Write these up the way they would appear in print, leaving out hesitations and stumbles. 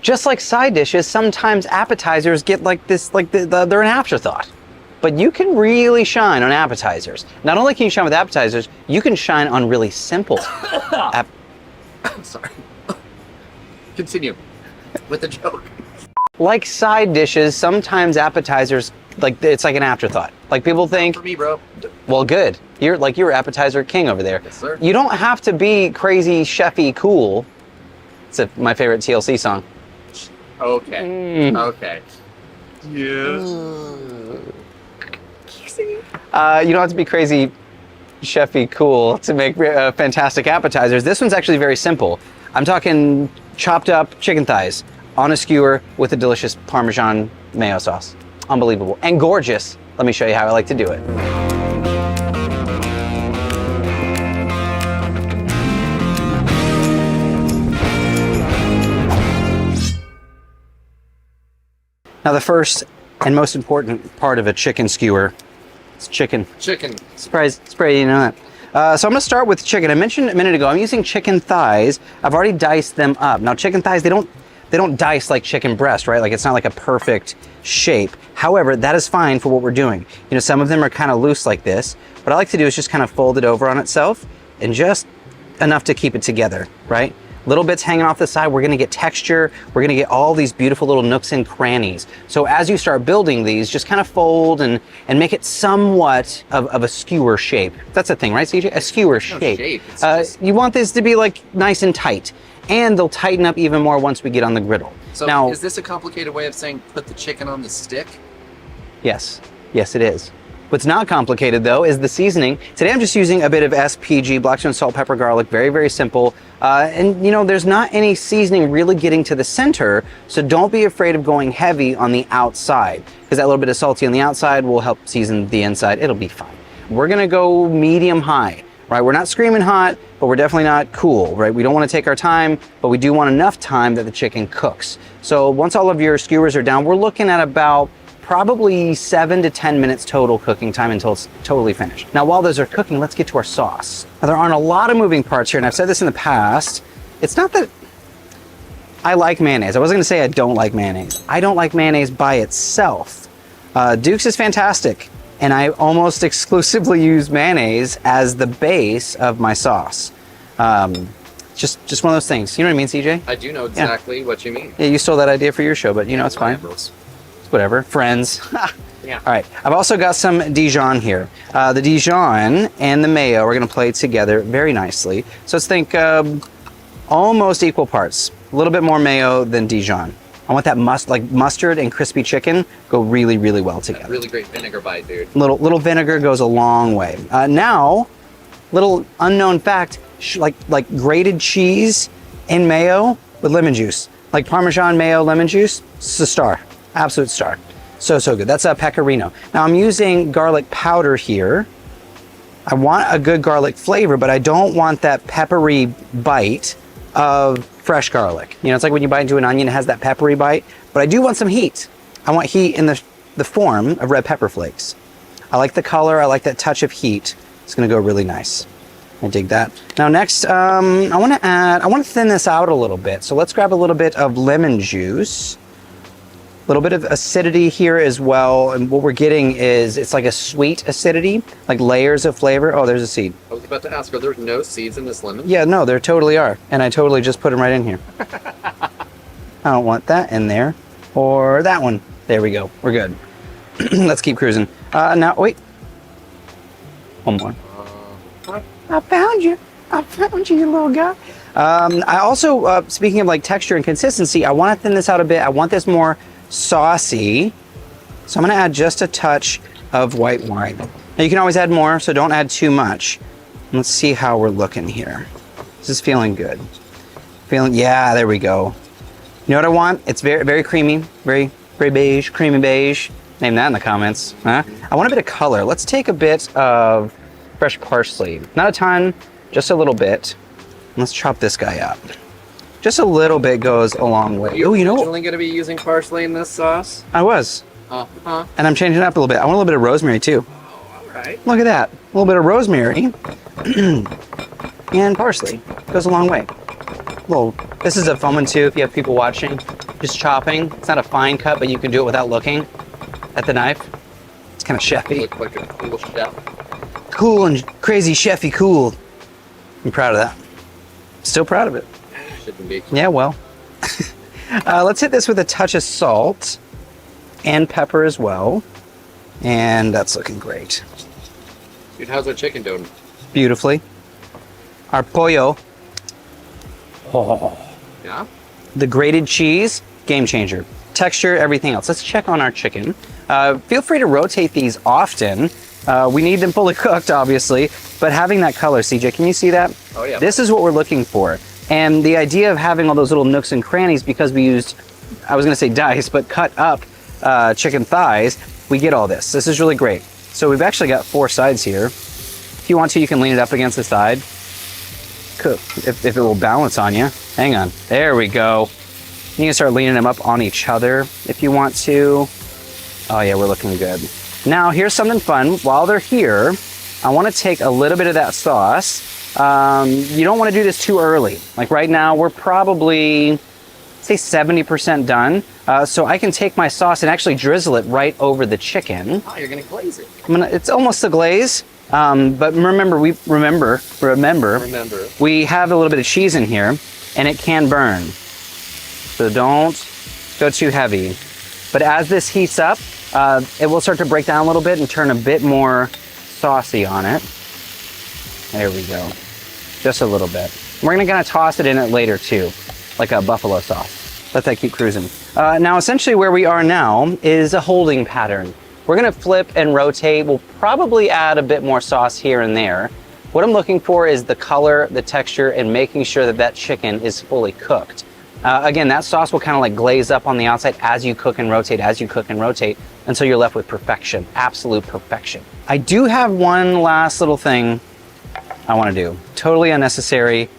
Just like side dishes, sometimes appetizers get like this, like they're an afterthought. But you can really shine on appetizers. Not only can you shine with appetizers, you can shine on really simple Sorry. Continue with the joke. Like side dishes, sometimes appetizers, like it's like an afterthought. Like people think, For me, bro. well, good. You're appetizer king over there. Yes, sir. You don't have to be crazy chefy cool. It's my favorite TLC song. Okay. Okay. Yes. You don't have to be crazy chefy cool to make fantastic appetizers. This one's actually very simple. I'm talking chopped up chicken thighs on a skewer with a delicious Parmesan mayo sauce. Unbelievable and gorgeous. Let me show you how I like to do it. Now the first and most important part of a chicken skewer is chicken. Chicken. Surprise, you know that. So I'm gonna start with chicken. I mentioned a minute ago, I'm using chicken thighs. I've already diced them up. Now chicken thighs, they don't dice like chicken breast, right? Like it's not like a perfect shape. However, that is fine for what we're doing. You know, some of them are kind of loose like this. What I like to do is just kind of fold it over on itself and just enough to keep it together, right? Little bits hanging off the side, we're gonna get texture, we're gonna get all these beautiful little nooks and crannies. So as you start building these, just kind of fold and make it somewhat of a skewer shape. That's a thing, right, CJ? A skewer shape. You want this to be like nice and tight, and they'll tighten up even more once we get on the griddle. So now, is this a complicated way of saying put the chicken on the stick? Yes, yes it is. What's not complicated though is the seasoning. Today I'm just using a bit of SPG, Blackstone salt, pepper, garlic, very, very simple. And you know, there's not any seasoning really getting to the center, so don't be afraid of going heavy on the outside, because that little bit of salty on the outside will help season the inside. It'll be fine. We're gonna go medium high, right? We're not screaming hot, but we're definitely not cool, right? We don't wanna take our time, but we do want enough time that the chicken cooks. So once all of your skewers are down, we're looking at about probably 7 to 10 minutes total cooking time until it's totally finished. Now, while those are cooking, let's get to our sauce. Now, there aren't a lot of moving parts here, and I've said this in the past. It's not that I like mayonnaise. I wasn't gonna say I don't like mayonnaise. I don't like mayonnaise by itself. Duke's is fantastic, and I almost exclusively use mayonnaise as the base of my sauce. Just one of those things. You know what I mean, CJ? I do know exactly what you mean. Yeah, you stole that idea for your show, but you know, it's fine. Whatever, friends. Yeah. All right, I've also got some Dijon here. The Dijon and the mayo are gonna play together very nicely. So let's think almost equal parts. A little bit more mayo than Dijon. I want that mustard and crispy chicken go really, really well together. Really great vinegar bite, dude. Little vinegar goes a long way. Now, little unknown fact, like grated cheese and mayo with lemon juice. Like Parmesan mayo lemon juice, it's a star. Absolute star. So good. That's a pecorino. Now I'm using garlic powder here. I want a good garlic flavor, but I don't want that peppery bite of fresh garlic. You know, it's like when you bite into an onion, it has that peppery bite, but I do want some heat. I want heat in the form of red pepper flakes. I like the color. I like that touch of heat. It's gonna go really nice. I dig that. Now next, I want to thin this out a little bit. So let's grab a little bit of lemon juice. A little bit of acidity here as well, and what we're getting is, it's like a sweet acidity, like layers of flavor. Oh, there's a seed. I was about to ask, are there no seeds in this lemon? Yeah, no, there totally are, and I totally just put them right in here. I don't want that in there, or that one. There we go, we're good. Let's keep cruising. Now, wait. One more. I found you, you little guy. I also, speaking of like texture and consistency, I want to thin this out a bit. I want this more saucy, so I'm going to add just a touch of white wine. Now you can always add more, so don't add too much. Let's see how we're looking here. This is feeling good. Yeah, there we go. You know what I want? It's very, very creamy, very beige, creamy beige. Name that in the comments. Huh? I want a bit of color. Let's take a bit of fresh parsley. Not a ton, just a little bit. Let's chop this guy up. Just a little bit goes a long way. Oh, you know, originally going to be using parsley in this sauce? I was. And I'm changing it up a little bit. I want a little bit of rosemary too. Oh, all right. Look at that. A little bit of rosemary and parsley. Goes a long way. This is a fun one too if you have people watching. Just chopping. It's not a fine cut, but you can do it without looking at the knife. It's kind of chefy. Look like a cool chef. Cool and crazy chefy cool. I'm proud of that. Still proud of it. Shouldn't be. Yeah, well. Let's hit this with a touch of salt and pepper as well. And that's looking great. Dude, how's our chicken doing? Beautifully. Our pollo. Yeah? The grated cheese, game changer. Texture, everything else. Let's check on our chicken. Feel free to rotate these often. We need them fully cooked, obviously, but having that color, CJ, can you see that? Oh, yeah. This is what we're looking for. And the idea of having all those little nooks and crannies, because we used, I was gonna say dice, but cut up chicken thighs, we get all this. This is really great. So we've actually got 4 sides here. If you want to, you can lean it up against the side. Cook, if it will balance on you. Hang on, there we go. You can start leaning them up on each other if you want to. Oh yeah, we're looking good. Now here's something fun. While they're here, I want to take a little bit of that sauce. You don't want to do this too early. Like right now, we're probably, say 70% done. So I can take my sauce and actually drizzle it right over the chicken. Oh, you're gonna glaze it. It's almost a glaze. But remember, we have a little bit of cheese in here and it can burn. So don't go too heavy. But as this heats up, it will start to break down a little bit and turn a bit more saucy on it. There we go. Just a little bit. We're gonna toss it in it later too, like a buffalo sauce. Let that keep cruising. Now, essentially where we are now is a holding pattern. We're gonna flip and rotate. We'll probably add a bit more sauce here and there. What I'm looking for is the color, the texture, and making sure that that chicken is fully cooked. Again, that sauce will kind of like glaze up on the outside as you cook and rotate, until you're left with perfection, absolute perfection. I do have one last little thing I wanna do. Totally unnecessary,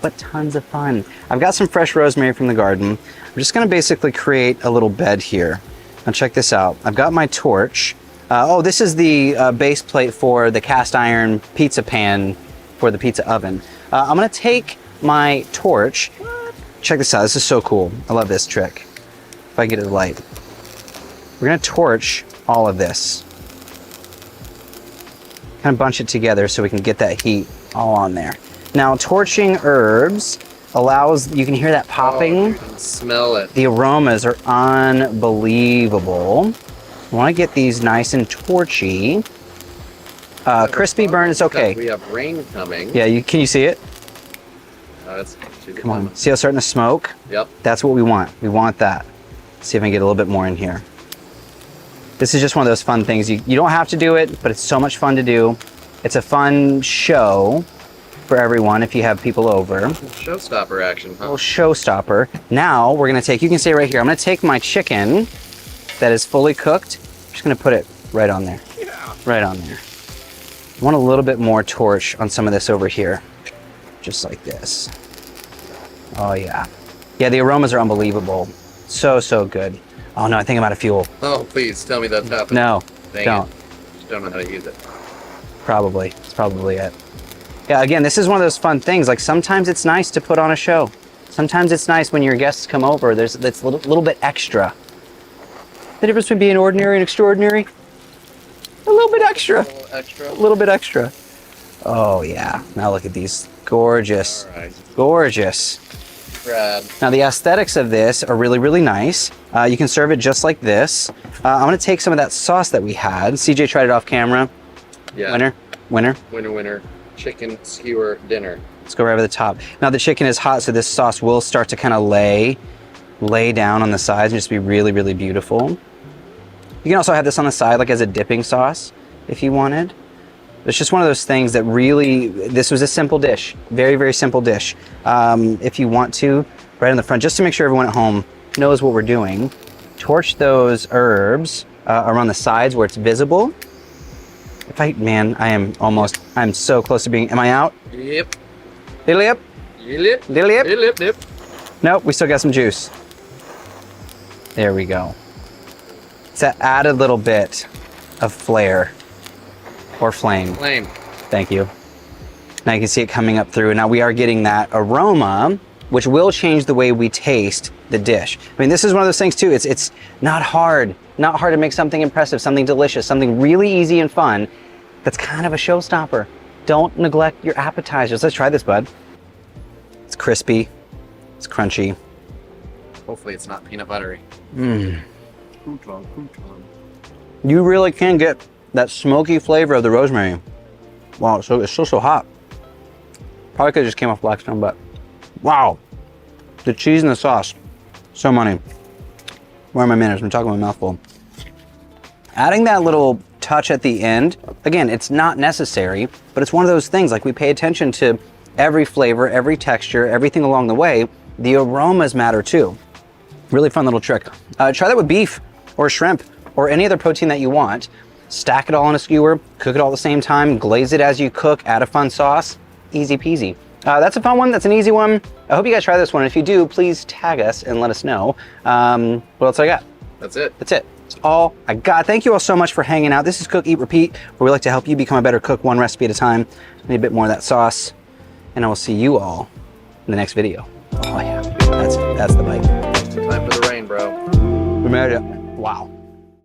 but tons of fun. I've got some fresh rosemary from the garden. I'm just gonna basically create a little bed here. Now check this out. I've got my torch. This is the base plate for the cast iron pizza pan for the pizza oven. I'm gonna take my torch. Check this out, this is so cool. I love this trick. If I get it light. We're gonna torch all of this. Kind of bunch it together so we can get that heat all on there. Now torching herbs allows, you can hear that popping. Oh, you can smell it. The aromas are unbelievable. I want to get these nice and torchy. Crispy burn is okay. We have rain coming. Yeah, can you see it? Come on. See how it's starting to smoke? Yep. That's what we want. We want that. See if I can get a little bit more in here. This is just one of those fun things. You don't have to do it, but it's so much fun to do. It's a fun show for everyone if you have people over. Showstopper action, huh? A little showstopper. Now we're gonna take, you can stay right here. I'm gonna take my chicken that is fully cooked. I'm just gonna put it right on there. Yeah. Right on there. I want a little bit more torch on some of this over here. Just like this. Oh yeah. Yeah, the aromas are unbelievable. So, so good. Oh no, I think I'm out of fuel. Oh, please tell me that's happening. No, don't. Just don't know how to use it. Probably. It's probably it. Yeah, again, this is one of those fun things. Like sometimes it's nice to put on a show. Sometimes it's nice when your guests come over. That's a little bit extra. The difference between being ordinary and extraordinary? A little bit extra. A little extra. A little bit extra. Oh yeah. Now look at these. Gorgeous. All right. Gorgeous. Brad. Now the aesthetics of this are really, really nice. You can serve it just like this. I'm gonna take some of that sauce that we had. CJ tried it off camera. Yeah. Winner. Winner. Chicken skewer dinner. Let's go right over the top. Now the chicken is hot, so this sauce will start to kind of lay down on the sides and just be really, really beautiful. You can also have this on the side like as a dipping sauce if you wanted. It's just one of those things that really, this was a simple dish. Very, very simple dish. If you want to, right in the front, just to make sure everyone at home knows what we're doing, torch those herbs around the sides where it's visible. I'm so close to being, am I out? Yep. Little yip? Yep. Nope, we still got some juice. There we go. It's that added little bit of flair or flame. Flame. Thank you. Now you can see it coming up through. Now we are getting that aroma which will change the way we taste the dish. I mean, this is one of those things too. It's not hard to make something impressive, something delicious, something really easy and fun. That's kind of a showstopper. Don't neglect your appetizers. Let's try this, bud. It's crispy, it's crunchy. Hopefully it's not peanut buttery. You really can get that smoky flavor of the rosemary. Wow, so it's still so hot. Probably could have just came off Blackstone, but wow. The cheese and the sauce, so money. Where are my manners? I'm talking my mouthful. Adding that little touch at the end, again, it's not necessary, but it's one of those things, like we pay attention to every flavor, every texture, everything along the way. The aromas matter too. Really fun little trick. Try that with beef or shrimp or any other protein that you want. Stack it all on a skewer, cook it all at the same time, glaze it as you cook, add a fun sauce, easy peasy. That's a fun one, that's an easy one. I hope you guys try this one. If you do, please tag us and let us know. What else I got? That's it. That's it. That's all I got. Thank you all so much for hanging out. This is Cook, Eat, Repeat, where we like to help you become a better cook one recipe at a time. Need a bit more of that sauce. And I will see you all in the next video. Oh yeah, that's the bite. Time for the rain, bro. We made it. Wow.